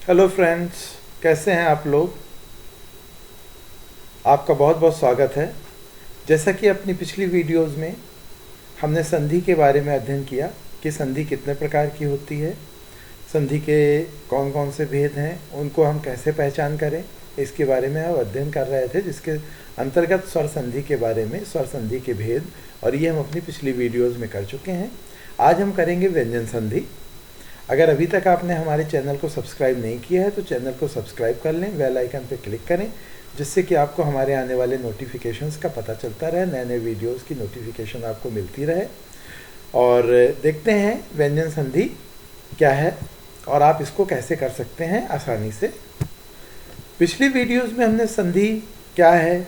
Hello friends, कैसे हैं आप लोग। आपका बहुत बहुत स्वागत है। जैसा कि अपनी पिछली वीडियोस में हमने संधि के बारे में अध्ययन किया कि संधि कितने प्रकार की होती है, संधि के कौन कौन से भेद हैं, उनको हम कैसे पहचान करें, इसके बारे में हम अध्ययन कर रहे थे, जिसके अंतर्गत स्वर संधि के बारे में, स्वर संधि के भेद, और ये हम अपनी पिछली वीडियोज़ में कर चुके हैं। आज हम करेंगे व्यंजन संधि। अगर अभी तक आपने हमारे चैनल को सब्सक्राइब नहीं किया है तो चैनल को सब्सक्राइब कर लें, बेल आइकन पर क्लिक करें, जिससे कि आपको हमारे आने वाले नोटिफिकेशंस का पता चलता रहे, नए नए वीडियोस की नोटिफिकेशन आपको मिलती रहे। और देखते हैं व्यंजन संधि क्या है और आप इसको कैसे कर सकते हैं आसानी से। पिछली वीडियोस में हमने संधि क्या है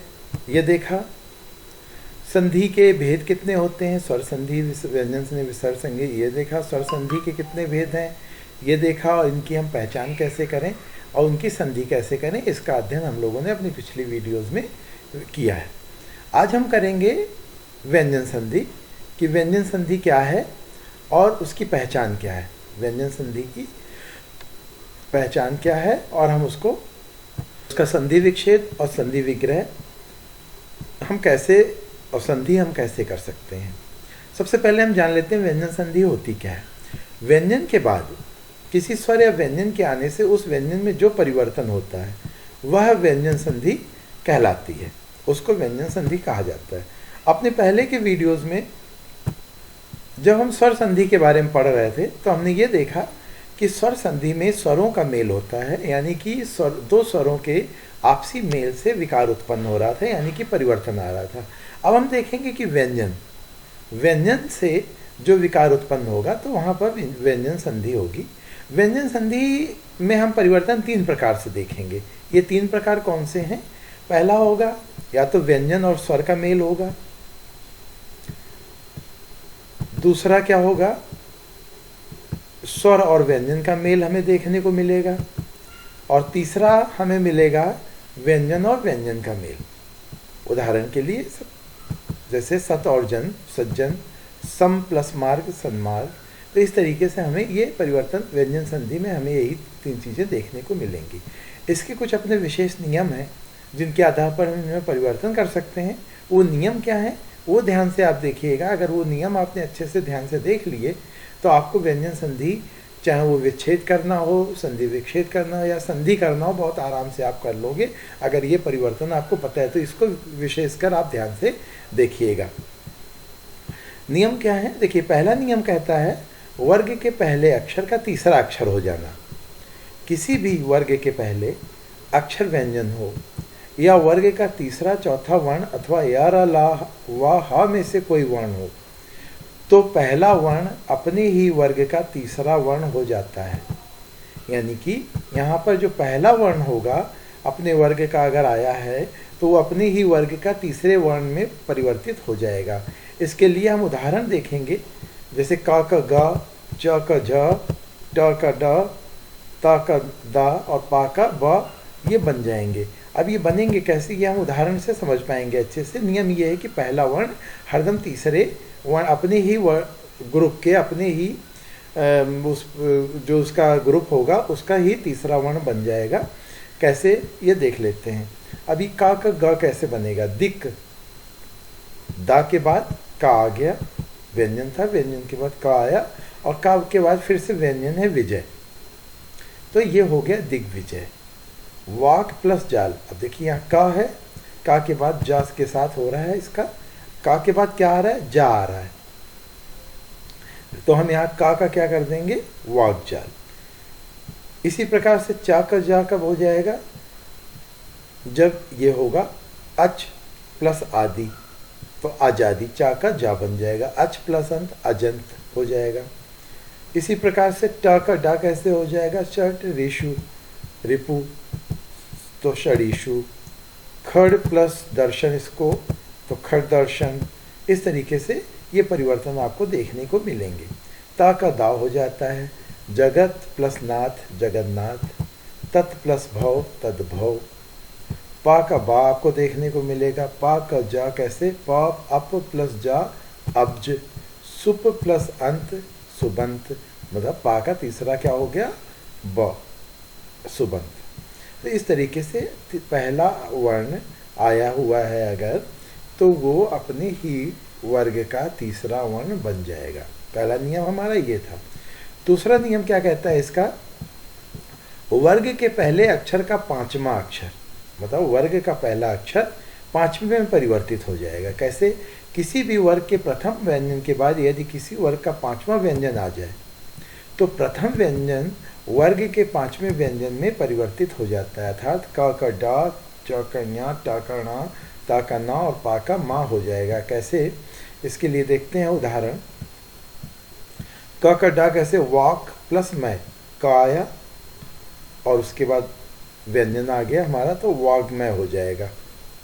ये देखा, संधि के भेद कितने होते हैं, स्वर संधि, व्यंजन संधि, विसर्ग संधि, ये देखा। स्वर संधि के कितने भेद हैं ये देखा, और इनकी हम पहचान कैसे करें और उनकी संधि कैसे करें, इसका अध्ययन हम लोगों ने अपनी पिछली वीडियोस में किया है। आज हम करेंगे व्यंजन संधि कि व्यंजन संधि क्या है और उसकी पहचान क्या है, व्यंजन संधि की पहचान क्या है और हम उसका संधि विच्छेद और संधि विग्रह हम कैसे, और संधि हम कैसे कर सकते हैं। सबसे पहले हम जान लेते हैं व्यंजन संधि होती क्या है। व्यंजन के बाद किसी स्वर या व्यंजन के आने से उस व्यंजन में जो परिवर्तन होता है वह व्यंजन संधि कहलाती है, उसको व्यंजन संधि कहा जाता है। अपने पहले के वीडियोस में जब हम स्वर संधि के बारे में पढ़ रहे थे तो हमने ये देखा कि स्वर संधि में स्वरों का मेल होता है, यानी कि दो स्वरों के आपसी मेल से विकार उत्पन्न हो रहा था, यानी कि परिवर्तन आ रहा था। अब हम देखेंगे कि व्यंजन से जो विकार उत्पन्न होगा तो वहाँ पर व्यंजन संधि होगी। व्यंजन संधि में हम परिवर्तन तीन प्रकार से देखेंगे। ये तीन प्रकार कौन से हैं? पहला होगा या तो व्यंजन और स्वर का मेल होगा, दूसरा क्या होगा, स्वर और व्यंजन का मेल हमें देखने को मिलेगा, और तीसरा हमें मिलेगा व्यंजन और व्यंजन का मेल। उदाहरण के लिए जैसे सत और जन, सज्जन, सम प्लस मार्ग, सन्मार्ग। तो इस तरीके से हमें ये परिवर्तन व्यंजन संधि में हमें यही तीन चीज़ें देखने को मिलेंगी। इसके कुछ अपने विशेष नियम हैं जिनके आधार पर हम इनमें परिवर्तन कर सकते हैं। वो नियम क्या है वो ध्यान से आप देखिएगा। अगर वो नियम आपने अच्छे से ध्यान से देख लिए तो आपको व्यंजन संधि, चाहे वो विच्छेद करना हो, संधि विच्छेद करना हो या संधि करना हो, बहुत आराम से आप कर लोगे अगर ये परिवर्तन आपको पता है। तो इसको विशेषकर आप ध्यान से देखिएगा। नियम क्या है? देखिए, पहला नियम कहता है वर्ग के पहले अक्षर का तीसरा अक्षर हो जाना। किसी भी वर्ग के पहले अक्षर व्यंजन हो या वर्ग का तीसरा चौथा वर्ण अथवा या रा ला वा हा में से कोई वर्ण हो तो पहला वर्ण अपने ही वर्ग का तीसरा वर्ण हो जाता है। यानी कि यहाँ पर जो पहला वर्ण होगा अपने वर्ग का अगर आया है तो वो अपने ही वर्ग का तीसरे वर्ण में परिवर्तित हो जाएगा। इसके लिए हम उदाहरण देखेंगे, जैसे क का ग, च का झ, ट का ड, त का द और पा का ब, ये बन जाएंगे। अब ये बनेंगे कैसे, ये हम उदाहरण से समझ पाएंगे अच्छे से। नियम ये है कि पहला वर्ण हरदम तीसरे वर्ण अपने ही ग्रुप के, अपने ही जो उसका ग्रुप होगा उसका ही तीसरा वर्ण बन जाएगा। कैसे ये देख लेते हैं। अभी का ग कैसे बनेगा? दिक, दा के बाद का आ गया, व्यंजन था, व्यंजन के बाद का आया, और का के बाद फिर से व्यंजन है विजय, तो ये हो गया दिग्विजय। वाक प्लस जाल, अब देखिए यहाँ का है, का के बाद जा के साथ हो रहा है इसका, का के बाद क्या आ रहा है? जा आ रहा है, तो हम यहाँ का क्या कर देंगे? वाक जाल। इसी प्रकार से चा का जा कब हो जाएगा? जब ये होगा अच प्लस आदि, तो आजादी, चा का जा बन जाएगा। अच प्लस अंत अजंत हो जाएगा। इसी प्रकार से ट का डा कैसे हो जाएगा? चट ऋषु, रिपु, तो षडीशु। खड़ प्लस दर्शन इसको, तो खड़ दर्शन। इस तरीके से ये परिवर्तन आपको देखने को मिलेंगे। ता का दा हो जाता है, जगत प्लस नाथ, जगन्नाथ। तत् प्लस भव, तद्भव। पा का बा आपको देखने को मिलेगा। पा का जा कैसे? पा अप प्लस जा, अब्ज। सुप प्लस अंत, सुबंत। मतलब पा का तीसरा क्या हो गया? ब। सुबंत। तो इस तरीके से पहला वर्ण आया हुआ है अगर, तो वो अपने ही वर्ग का तीसरा वर्ण बन जाएगा। पहला नियम हमारा ये था। दूसरा नियम क्या कहता है इसका, वर्ग के पहले अक्षर का पांचवा अक्षर, मतलब वर्ग का पहला अक्षर पांचवें में परिवर्तित हो जाएगा। कैसे, किसी भी वर्ग के प्रथम व्यंजन के बाद यदि किसी वर्ग का पांचवा व्यंजन आ जाए तो प्रथम व्यंजन वर्ग के पांचवें व्यंजन में परिवर्तित हो जाता है, अर्थात क का डा, च का ञ, ट का ण, ता का न और पा का मा हो जाएगा। कैसे, इसके लिए देखते हैं उदाहरण। क का डा कैसे, वाक प्लस मैं, क आया और उसके बाद व्यंजन आ गया हमारा तो वाग्मय हो जाएगा।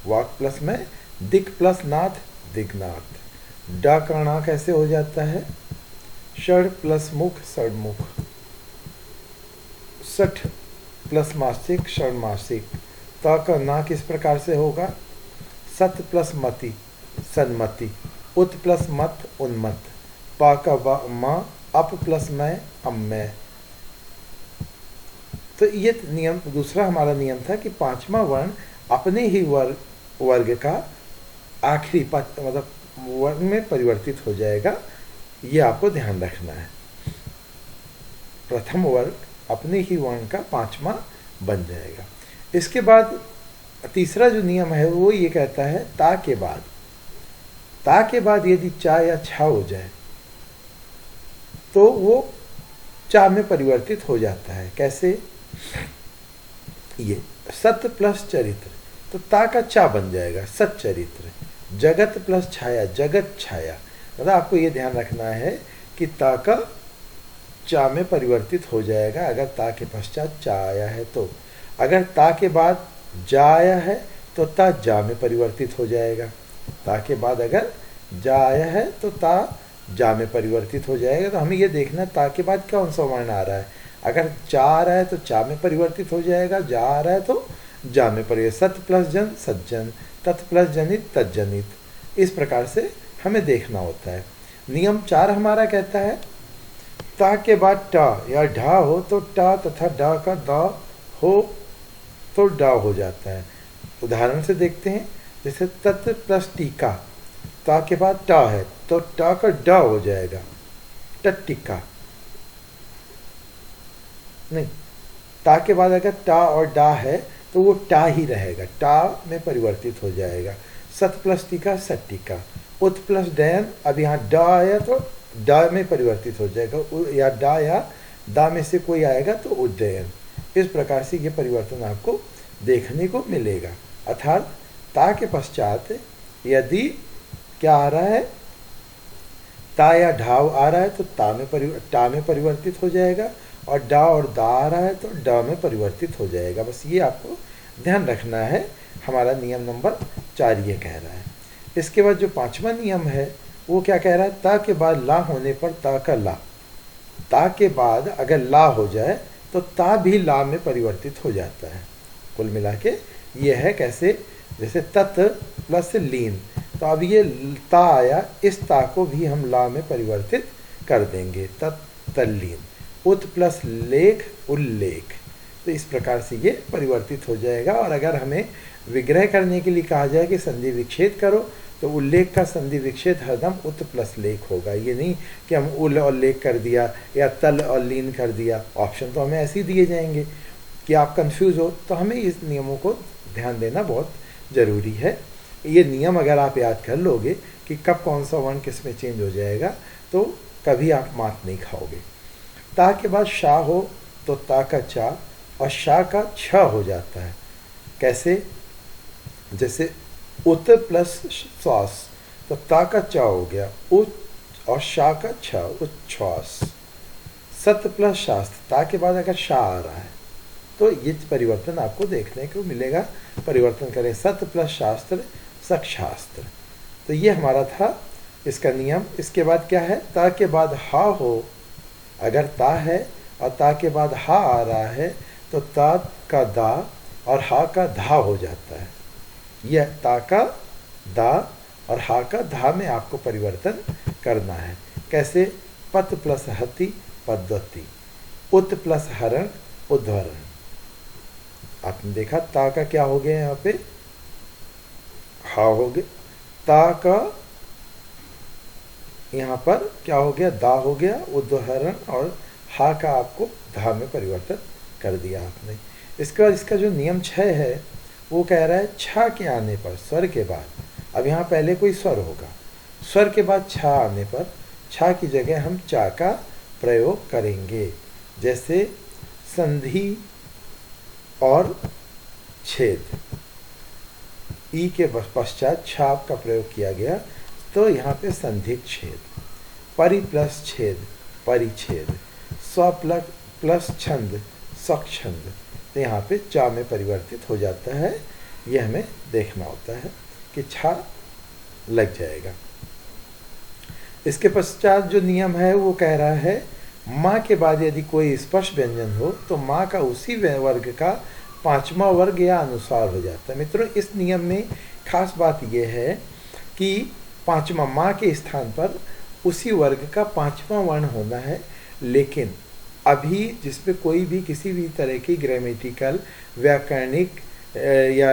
वाक प्लस मैं, दिक प्लस नाथ, दिग्नाथ। डा का णा कैसे हो जाता है, षड प्लस मुख, षडमुख। सठ प्लस मासिक, षडमासिक। ता का ना किस प्रकार से होगा, सत प्लस मति, सन्मति। उत प्लस मत, उन्मत। पा का मा, अप प्लस मैं, अम्मय। तो ये नियम, दूसरा हमारा नियम था कि पांचवा वर्ण अपने ही वर्ग का आखिरी पद मतलब वर्ण में परिवर्तित हो जाएगा। ये आपको ध्यान रखना है। प्रथम वर्ग अपने ही वर्ण का पांचवा बन जाएगा। इसके बाद तीसरा जो नियम है वो ये कहता है, ता के बाद यदि चा या छा हो जाए तो वो चा में परिवर्तित हो जाता है। कैसे, ये सत प्लस चरित्र, तो ता का चा बन जाएगा, सच्चरित्र। जगत प्लस छाया, जगत छाया। मतलब आपको ये ध्यान रखना है कि ता का चा में परिवर्तित हो जाएगा अगर ता के पश्चात चा आया है तो। अगर ता के बाद जा आया है तो ता जा में परिवर्तित हो जाएगा। ता के बाद अगर जा आया है तो ता जा में परिवर्तित हो जाएगा। तो हमें ये देखना ता के बाद कौन सा वर्ण आ रहा है। अगर चा आ रहा है तो चा में परिवर्तित हो जाएगा, जा आ रहा है तो जा में परिवर्तित। सत प्लस जन, सज्जन। तत् प्लस जनित, तज्जनित। इस प्रकार से हमें देखना होता है। नियम 4 हमारा कहता है, ता के बाद टा या ढा हो तो टा तथा डा का दा हो तो डा हो जाता है। उदाहरण से देखते हैं, जैसे तत् प्लस टीका, ता के बाद टा है तो टा का डा हो जाएगा, टट्टिका। नहीं, ता के बाद अगर टा और डा है तो वो टा ही रहेगा, टा में परिवर्तित हो जाएगा। सत प्लस टीका, सट्टिका। उत प्लस डयन, अब यहाँ डा आया तो डा में परिवर्तित हो जाएगा, या डा या दा में से कोई आएगा तो उज्जयन। इस प्रकार से ये परिवर्तन आपको देखने को मिलेगा। अर्थात ता के पश्चात यदि क्या आ रहा है, ता या ढाव आ रहा है तो टा में परिवर्तित हो जाएगा, और डा और दा आ रहा है तो डा में परिवर्तित हो जाएगा। बस ये आपको ध्यान रखना है। हमारा नियम नंबर 4 ये कह रहा है। इसके बाद जो 5वां नियम है वो क्या कह रहा है, ता के बाद ला होने पर ता का ला। ता के बाद अगर ला हो जाए तो ता भी ला में परिवर्तित हो जाता है। कुल मिला के ये है। कैसे, जैसे तत् प्लस लीन, तो अब ये ता आया, इस ता को भी हम ला में परिवर्तित कर देंगे, तत्लीन। उत प्लस लेख, उल्लेख। तो इस प्रकार से ये परिवर्तित हो जाएगा। और अगर हमें विग्रह करने के लिए कहा जाए कि संधि विच्छेद करो तो उल्लेख का संधि विच्छेद हरदम उत प्लस लेख होगा। ये नहीं कि हम उल और लेख कर दिया या तल और लीन कर दिया। ऑप्शन तो हमें ऐसे ही दिए जाएंगे कि आप कंफ्यूज हो। तो हमें इस नियमों को ध्यान देना बहुत ज़रूरी है। ये नियम अगर आप याद कर लोगे कि कब कौन सा वर्ण किस में चेंज हो जाएगा तो कभी आप मात नहीं खाओगे। ता के बाद शाह हो तो ता का चा और शाह का छ हो जाता है। कैसे, जैसे उत प्लस श्वास तो ता का चा हो गया, उत और शाह का छ, उच्छ्वास। सत प्लस शास्त्र, ता के बाद अगर शाह आ रहा है तो ये परिवर्तन आपको देखने को मिलेगा। परिवर्तन करें, सत प्लस शास्त्र, सक्षास्त्र। तो ये हमारा था इसका नियम। इसके बाद क्या है, ता के बाद हा हो, अगर ता है और ता के बाद हा आ रहा है तो ता का दा और हा का धा हो जाता है। यह ता का दा और हा का धा में आपको परिवर्तन करना है। कैसे, पत प्लस हति, पद्धति। उत प्लस हरण, उद्धरण। आपने देखा ता का क्या हो गया यहाँ पे, हा हो गया, ता का यहाँ पर क्या हो गया, दा हो गया उदाहरण, और हा का आपको धा में परिवर्तन कर दिया आपने। इसके बाद इसका जो नियम 6 है वो कह रहा है छा के आने पर, स्वर के बाद, अब यहाँ पहले कोई स्वर होगा, स्वर के बाद छा आने पर छा की जगह हम चा का प्रयोग करेंगे। जैसे संधि और छेद, ई के पश्चात छाप का प्रयोग किया गया, तो यहाँ पे संधिक छेद, परि प्लस छेद परिच्छेद, स्व प्लस छंद स्वच्छंद, तो यहाँ पे चा में परिवर्तित हो जाता है। ये हमें देखना होता है कि छा लग जाएगा। इसके पश्चात जो नियम है वो कह रहा है माँ के बाद यदि कोई स्पर्श व्यंजन हो तो माँ का उसी वर्ग का पांचवा वर्ग या अनुस्वार हो जाता है। मित्रों, इस नियम में खास बात यह है कि पांचवा माँ के स्थान पर उसी वर्ग का पांचवा वर्ण होना है, लेकिन अभी जिसपे कोई भी किसी भी तरह की ग्रामेटिकल, व्याकरणिक या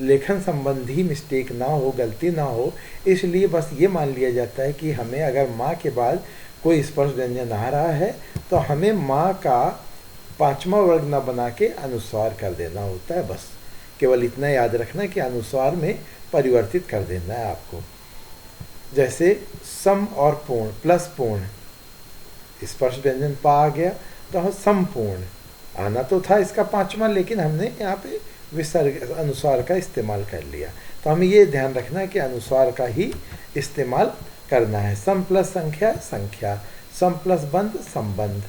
लेखन संबंधी मिस्टेक ना हो, गलती ना हो, इसलिए बस ये मान लिया जाता है कि हमें अगर माँ के बाद कोई स्पर्श व्यंजन आ रहा है तो हमें माँ का पांचवा वर्ग ना बना के अनुस्वार कर देना होता है। बस केवल इतना याद रखना कि अनुस्वार में परिवर्तित कर देना है आपको। जैसे सम और पूर्ण प्लस पूर्ण, स्पर्श व्यंजन पा आ गया तो संपूर्ण आना तो था इसका पांचवा, लेकिन हमने यहाँ पे विसर्ग अनुस्वार का इस्तेमाल कर लिया। तो हमें ये ध्यान रखना है कि अनुस्वार का ही इस्तेमाल करना है। सम प्लस संख्या संख्या, सम प्लस बंध संबंध,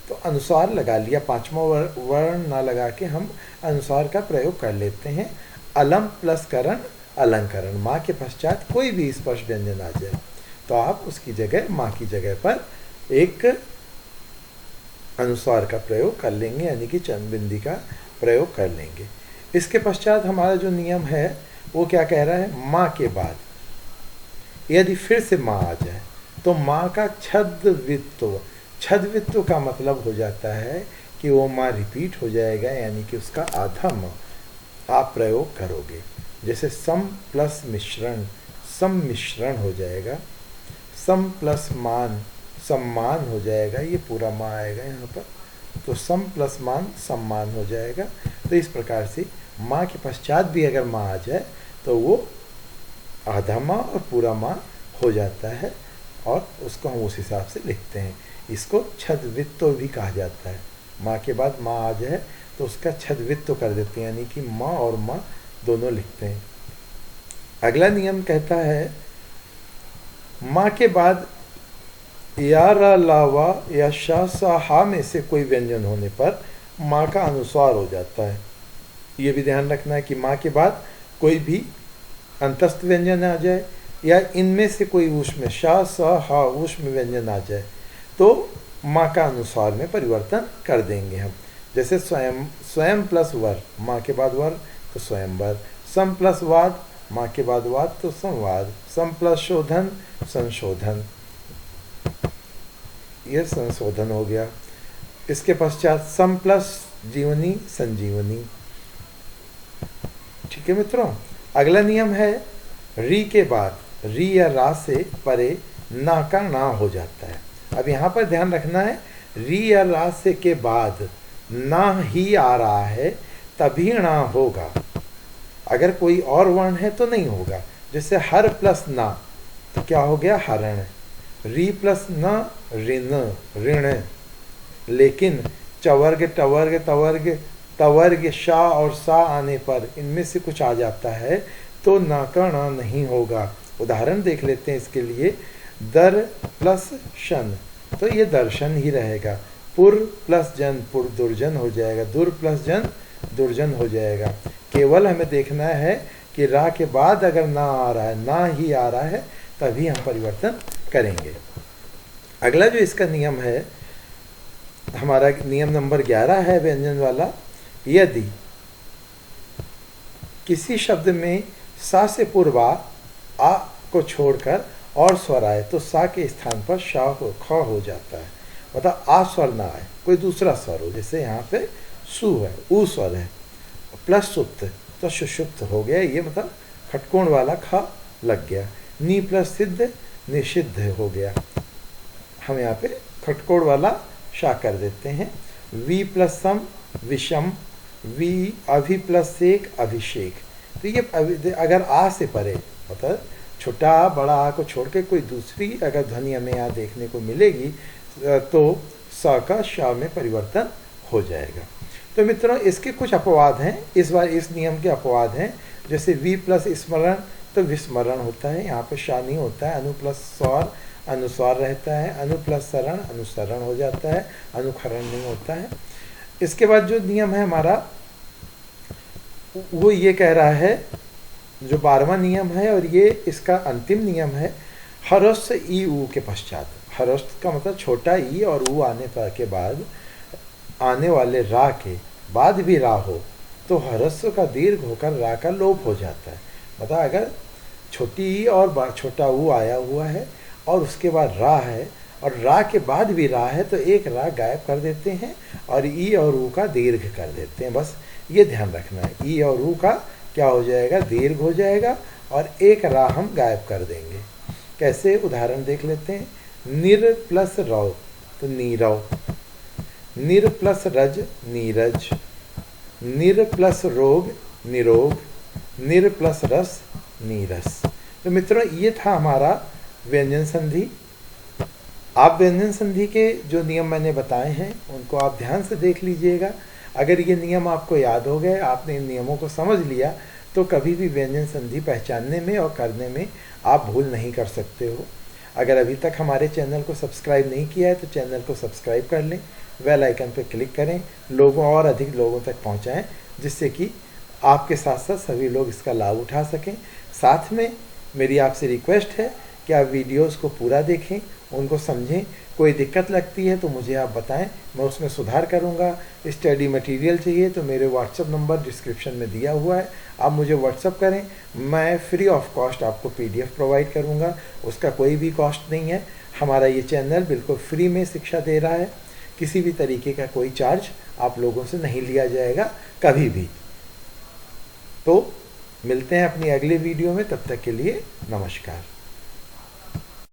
तो अनुस्वार लगा लिया, पांचवा वर्ण ना लगा के हम अनुस्वार का प्रयोग कर लेते हैं। अलम प्लस करण अलंकरण, माँ के पश्चात कोई भी स्पर्श व्यंजन आ जाए तो आप उसकी जगह माँ की जगह पर एक अनुस्वार का प्रयोग कर लेंगे, यानी कि चंद बिंदी का प्रयोग कर लेंगे। इसके पश्चात हमारा जो नियम है वो क्या कह रहा है, माँ के बाद यदि फिर से माँ आ जाए तो माँ का छद्वित्व, छद्वित्व का मतलब हो जाता है कि वो माँ रिपीट हो जाएगा, यानी कि उसका आधा माँ आप प्रयोग करोगे। जैसे सम प्लस मिश्रण सम्मिश्रण हो जाएगा, सम प्लस मान सम्मान हो जाएगा, ये पूरा माँ आएगा यहाँ पर, तो सम प्लस मान सम्मान हो जाएगा। तो इस प्रकार से माँ के पश्चात भी अगर माँ आ जाए तो वो आधा माँ और पूरा माँ हो जाता है, और उसको हम उस हिसाब से लिखते हैं। इसको छद्वित्व भी कहा जाता है। माँ के बाद माँ आ जाए तो उसका छद्वित्व कर देते हैं, यानी कि माँ और माँ दोनों लिखते हैं। अगला नियम कहता है माँ के बाद या रा लावा या शा सा हा में से कोई व्यंजन होने पर माँ का अनुस्वार हो जाता है। ये भी ध्यान रखना है कि माँ के बाद कोई भी अंतस्थ व्यंजन आ जाए या इनमें से कोई ऊष्म शा सा हा ऊष्म व्यंजन आ जाए तो माँ का अनुस्वार में परिवर्तन कर देंगे हम। जैसे स्वयं, स्वयं प्लस वर, माँ के बाद वर तो स्वयंवर, सम प्लस वाद, माँ के बाद वाद तो संवाद, सम प्लस शोधन संशोधन, ये संशोधन हो गया। इसके पश्चात सम प्लस जीवनी संजीवनी। ठीक है मित्रों, अगला नियम है री के बाद री या रा से परे ना का ना हो जाता है। अब यहाँ पर ध्यान रखना है, री या रा से के बाद ना ही आ रहा है तभी ना होगा, अगर कोई और वर्ण है तो नहीं होगा। जैसे हर प्लस ना तो क्या हो गया हरण, री प्लस न ऋण ऋण, लेकिन चवर्ग टवर्ग तवर्ग तवर्ग शा और सा आने पर इनमें से कुछ आ जाता है तो ना का ना नहीं होगा। उदाहरण देख लेते हैं इसके लिए, दर प्लस शन तो ये दर्शन ही रहेगा, पुर प्लस जन पुर दुर्जन हो जाएगा, दुर प्लस जन दुर्जन हो जाएगा। केवल हमें देखना है कि रा के बाद अगर ना आ रहा है, ना ही आ रहा है, तभी हम परिवर्तन करेंगे। अगला जो इसका नियम है, हमारा नियम नंबर 11 है व्यंजन वाला, यदि किसी शब्द में सा से पूर्व आ को छोड़कर और स्वर आए तो सा के स्थान पर शा हो ख हो जाता है, मतलब आ स्वर ना आए, कोई दूसरा स्वर हो। जैसे यहाँ पे सु है, ऊ स्वर है, प्लस सुप्त तो सुषुप्त हो गया, ये मतलब खटकोण वाला ख लग गया। नी प्लस सिद्ध निषिद्ध हो गया, हम यहाँ पे खटकोण वाला शा कर देते हैं। वी प्लस सम विषम, वी अभि प्लस सेक अभिषेक। तो ये अगर आ से परे मतलब छोटा बड़ा आ को छोड़ के कोई दूसरी अगर ध्वनि हमें यहाँ देखने को मिलेगी तो स का श में परिवर्तन हो जाएगा। तो मित्रों इसके कुछ अपवाद हैं, इस बार इस नियम के अपवाद हैं। जैसे वी प्लस स्मरण तो विस्मरण होता है, यहाँ पे शा नहीं होता है। अनु प्लस स्वर अनुस्वार रहता है। अनु प्लस सरण अनुसरण हो जाता है, अनुखरण नहीं होता है। इसके बाद जो नियम है हमारा वो ये कह रहा है, जो 12वां नियम है और ये इसका अंतिम नियम है, ह्रस्व ई ऊ के पश्चात। ह्रस्व का मतलब छोटा ई और ऊ आने पर के बाद आने वाले रा के बाद भी रा हो तो ह्रस्व का दीर्घ होकर रा का लोप हो जाता है। मतलब अगर छोटी ई और छोटा ऊ आया हुआ है और उसके बाद रा है और रा के बाद भी रा है तो एक रा गायब कर देते हैं और ई और ऊ का दीर्घ कर देते हैं। बस ये ध्यान रखना है, ई और ऊ का क्या हो जाएगा, दीर्घ हो जाएगा और एक रा हम गायब कर देंगे। कैसे, उदाहरण देख लेते हैं। निर प्लस रौ तो नीरव, निर प्लस रज नीरज, निर प्लस रोग निरोग, निर प्लस रस नीरस। तो मित्रों ये था हमारा व्यंजन संधि। आप व्यंजन संधि के जो नियम मैंने बताए हैं उनको आप ध्यान से देख लीजिएगा। अगर ये नियम आपको याद हो गए, आपने इन नियमों को समझ लिया तो कभी भी व्यंजन संधि पहचानने में और करने में आप भूल नहीं कर सकते हो। अगर अभी तक हमारे चैनल को सब्सक्राइब नहीं किया है तो चैनल को सब्सक्राइब कर लें, बेल आइकन पर क्लिक करें, लोगों और अधिक लोगों तक पहुंचाएं जिससे कि आपके साथ साथ सभी लोग इसका लाभ उठा सकें। साथ में मेरी आपसे रिक्वेस्ट है कि आप वीडियोस को पूरा देखें, उनको समझें। कोई दिक्कत लगती है तो मुझे आप बताएं, मैं उसमें सुधार करूंगा। स्टडी मटेरियल चाहिए तो मेरे व्हाट्सएप नंबर डिस्क्रिप्शन में दिया हुआ है, आप मुझे व्हाट्सएप करें, मैं फ्री ऑफ कॉस्ट आपको PDF प्रोवाइड करूंगा। उसका कोई भी कॉस्ट नहीं है। हमारा ये चैनल बिल्कुल फ्री में शिक्षा दे रहा है, किसी भी तरीके का कोई चार्ज आप लोगों से नहीं लिया जाएगा कभी भी। तो मिलते हैं अपनी अगले वीडियो में, तब तक के लिए नमस्कार।